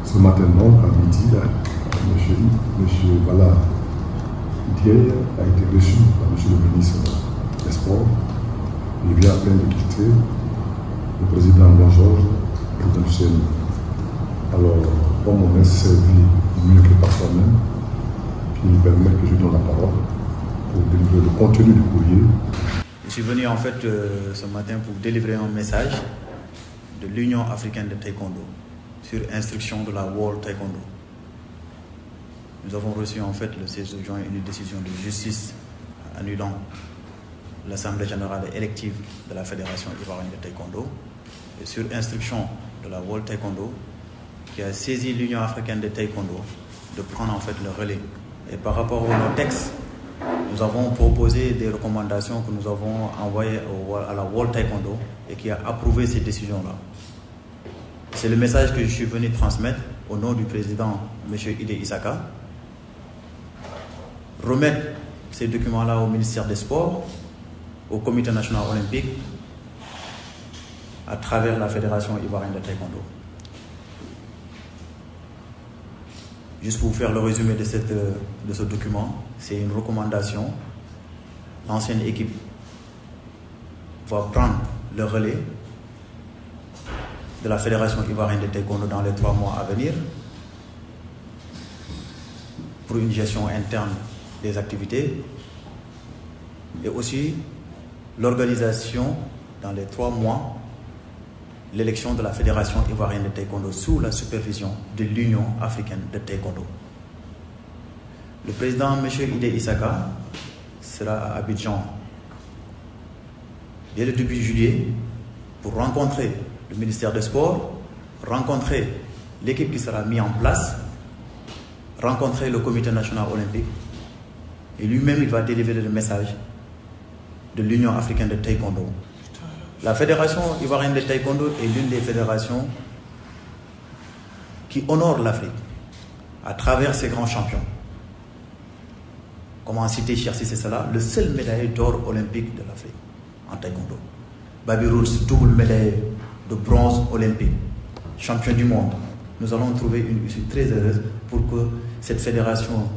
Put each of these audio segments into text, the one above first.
Ce matin, donc, à midi, M. Bala Dieye a été reçu par M. le ministre des Sports. Il vient à peine de quitter le président Jean-Georges, le président du CNU. Alors, comme on est servi mieux que par soi-même, qui me permet que je donne la parole pour délivrer le contenu du courrier. Je suis venu en fait ce matin pour délivrer un message de l'Union africaine de taekwondo sur instruction de la World Taekwondo. Nous avons reçu en fait le 16 juin une décision de justice annulant l'Assemblée générale élective de la Fédération ivoirienne de taekwondo et sur instruction de la World Taekwondo qui a saisi l'Union africaine de taekwondo de prendre en fait le relais. Et par rapport au texte, nous avons proposé des recommandations que nous avons envoyées à la World Taekwondo et qui a approuvé ces décisions-là. C'est le message que je suis venu transmettre au nom du président M. Ide Isaka. Remettre ces documents-là au ministère des Sports, au Comité national olympique, à travers la Fédération ivoirienne de taekwondo. Juste pour vous faire le résumé de ce document, c'est une recommandation. L'ancienne équipe va prendre le relais de la Fédération ivoirienne de taekwondo dans les 3 mois à venir pour une gestion interne des activités et aussi l'organisation dans les 3 mois l'élection de la Fédération ivoirienne de taekwondo sous la supervision de l'Union africaine de taekwondo. Le président M. Ide Isaka sera à Abidjan dès le début juillet pour rencontrer le ministère des Sports, rencontrer l'équipe qui sera mise en place, rencontrer le Comité national olympique et lui-même il va délivrer le message de l'Union africaine de taekwondo. La Fédération ivoirienne de taekwondo est l'une des fédérations qui honore l'Afrique à travers ses grands champions. Comment citer Cheikh Cissé Salah, le seul médaillé d'or olympique de l'Afrique en taekwondo. Baby Rules, double médaillé de bronze olympique, champion du monde. Nous allons trouver une issue très heureuse pour que cette fédération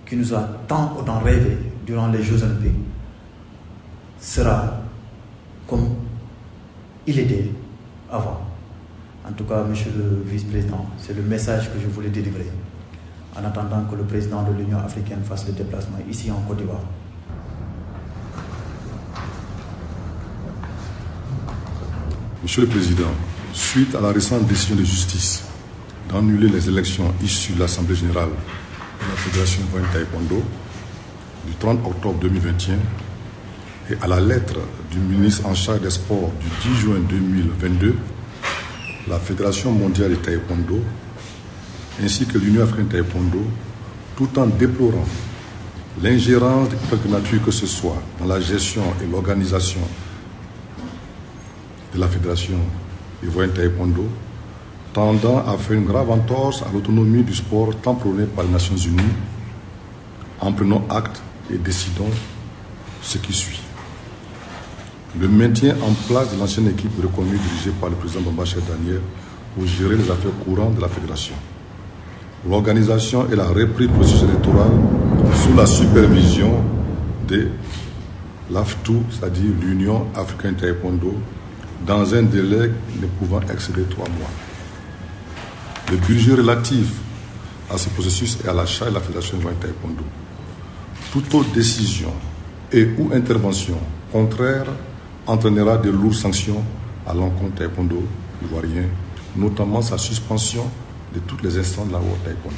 qui nous a tant autant rêvé durant les Jeux olympiques sera comme il était avant. En tout cas, monsieur le vice-président, c'est le message que je voulais délivrer en attendant que le président de l'Union africaine fasse le déplacement ici en Côte d'Ivoire. Monsieur le Président, suite à la récente décision de justice d'annuler les élections issues de l'Assemblée générale de la Fédération ivoirienne de taekwondo du 30 octobre 2021 et à la lettre du ministre en charge des Sports du 10 juin 2022, la Fédération mondiale de taekwondo ainsi que l'Union africaine de taekwondo, tout en déplorant l'ingérence de quelque nature que ce soit dans la gestion et l'organisation de la Fédération ivoirienne de taekwondo, tendant à faire une grave entorse à l'autonomie du sport tant prônée par les Nations Unies, en prenant acte et décidons ce qui suit. Le maintien en place de l'ancienne équipe reconnue dirigée par le président Bamba Daniel pour gérer les affaires courantes de la Fédération. L'organisation et la reprise du processus électoral sous la supervision de l'AFTU, c'est-à-dire l'Union africaine de taekwondo, dans un délai ne pouvant excéder 3 mois. Le budget relatif à ce processus est à la charge de la Fédération ivoirienne de taekwondo. Toute autre décision et ou intervention contraire entraînera de lourdes sanctions à l'encontre du taekwondo ivoirien, notamment sa suspension de toutes les instances de la World Taekwondo.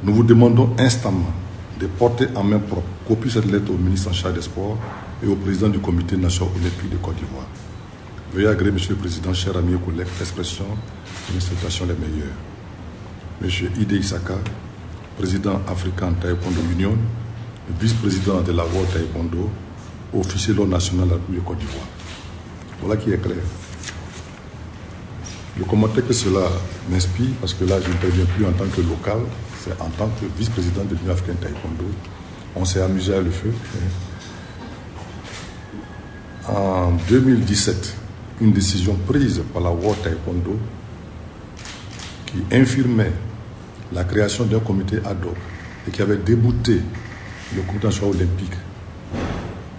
Nous vous demandons instamment de porter en main propre copie de cette lettre au ministre en charge des Sports et au président du Comité national olympique de Côte d'Ivoire. Veuillez agréer, Monsieur le Président, chers amis et collègues, l'expression de mes salutations les meilleures. Monsieur Ide Isaka, président africain Taekwondo Union, vice-président de la World Taekwondo, officier de l'ordre national de la République de Côte d'Ivoire. Voilà qui est clair. Le commentaire que cela m'inspire, parce que là je n'interviens plus en tant que local, c'est en tant que vice-président de l'Union africaine Taekwondo. On s'est amusé à le faire. En 2017, une décision prise par la World Taekwondo qui infirmait la création d'un comité ad hoc et qui avait débouté le comité national olympique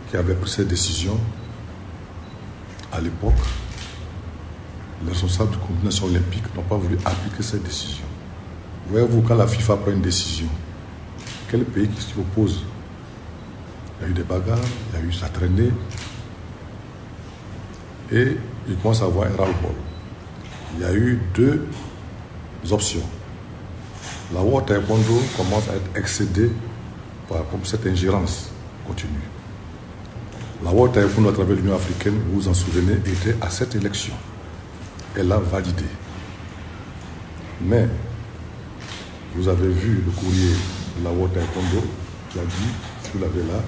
qui avait pris cette décision, à l'époque, les responsables du comité national olympique n'ont pas voulu appliquer cette décision. Voyez-vous, quand la FIFA prend une décision, quel pays qui s'y oppose? Il y a eu des bagarres, il y a eu ça traîner, et il commence à avoir un ras-le-bol. Il y a eu deux options. La World Taekwondo commence à être excédée par cette ingérence continue. La World Taekwondo, à travers l'Union africaine, vous vous en souvenez, était à cette élection. Elle l'a validée. Mais vous avez vu le courrier de la World Taekwondo qui a dit, vous l'avez là,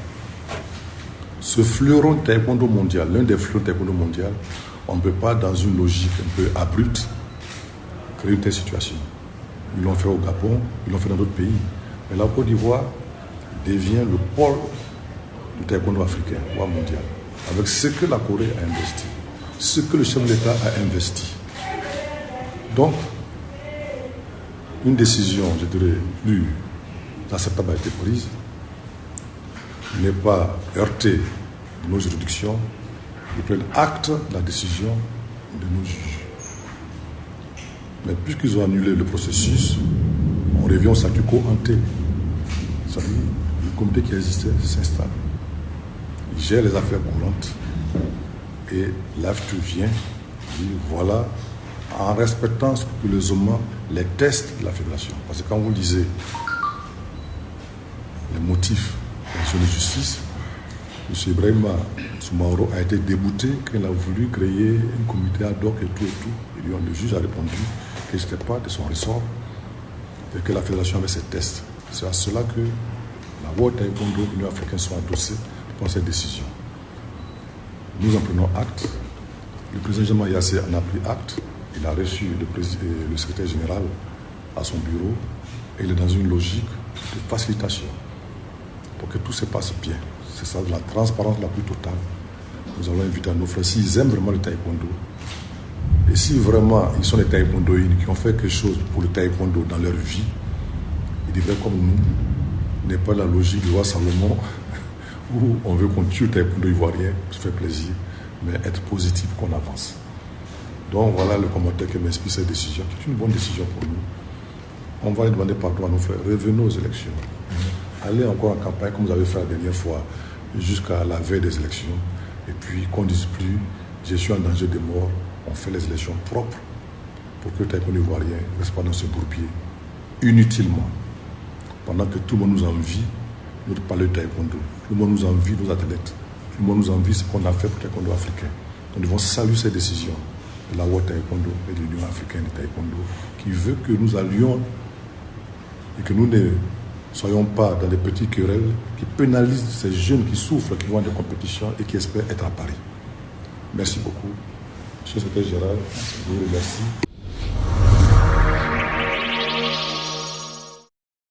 ce fleuron taekwondo mondial, l'un des fleurons taekwondo mondial, on ne peut pas, dans une logique un peu abrupte, créer une telle situation. Ils l'ont fait au Gabon, ils l'ont fait dans d'autres pays. Mais la Côte d'Ivoire devient le pôle du taekwondo africain, voire mondial, avec ce que la Corée a investi, ce que le chef de l'État a investi. Donc, une décision, je dirais, plus acceptable a été prise, n'est pas heurter nos juridictions, ils prennent acte de la décision de nos juges. Mais puisqu'ils ont annulé le processus, on revient au statu quo ante. C'est-à-dire, le comité qui existait s'installe. Il gère les affaires courantes et l'AFTU vient dire voilà, en respectant scrupuleusement les tests de la fédération. Parce que quand vous lisez les motifs de la justice, M. Ibrahima Soumaoro a été débouté quand il a voulu créer un comité ad hoc et tout. Et le juge a répondu que ce n'était pas de son ressort et que la fédération avait ses tests. C'est à cela que la World Taekwondo et l'Union africaine sont adossés pour cette décision. Nous en prenons acte. Le président Jamal Yassé en a pris acte. Il a reçu le secrétaire général à son bureau et il est dans une logique de facilitation pour que tout se passe bien. C'est ça, la transparence la plus totale. Nous allons inviter à nos frères, s'ils aiment vraiment le taekwondo, et si vraiment ils sont des taekwondoïnes qui ont fait quelque chose pour le taekwondo dans leur vie, ils devraient, comme nous, n'est pas la logique du roi Salomon, où on veut qu'on tue le taekwondo ivoirien, ça fait plaisir, mais être positif qu'on avance. Donc voilà le commentaire qui m'inspire cette décision, qui est une bonne décision pour nous. On va demander pardon à nos frères, revenez aux élections. Allez encore en campagne comme vous avez fait la dernière fois, jusqu'à la veille des élections. Et puis qu'on ne dise plus, je suis en danger de mort, on fait les élections propres pour que le taekwondo ivoirien ne reste pas dans ce bourbier, inutilement. Pendant que tout le monde nous envie, notre palais de taekwondo, tout le monde nous envie nos athlètes, tout le monde nous envie ce qu'on a fait pour le taekwondo africain. Nous devons saluer cette décision de la World Taekwondo et de l'Union africaine de taekwondo qui veut que nous allions et que nous ne soyons pas dans des petits querelles qui pénalisent ces jeunes qui souffrent, qui vont à des compétitions et qui espèrent être à Paris. Merci beaucoup. Monsieur le secrétaire général, je vous remercie.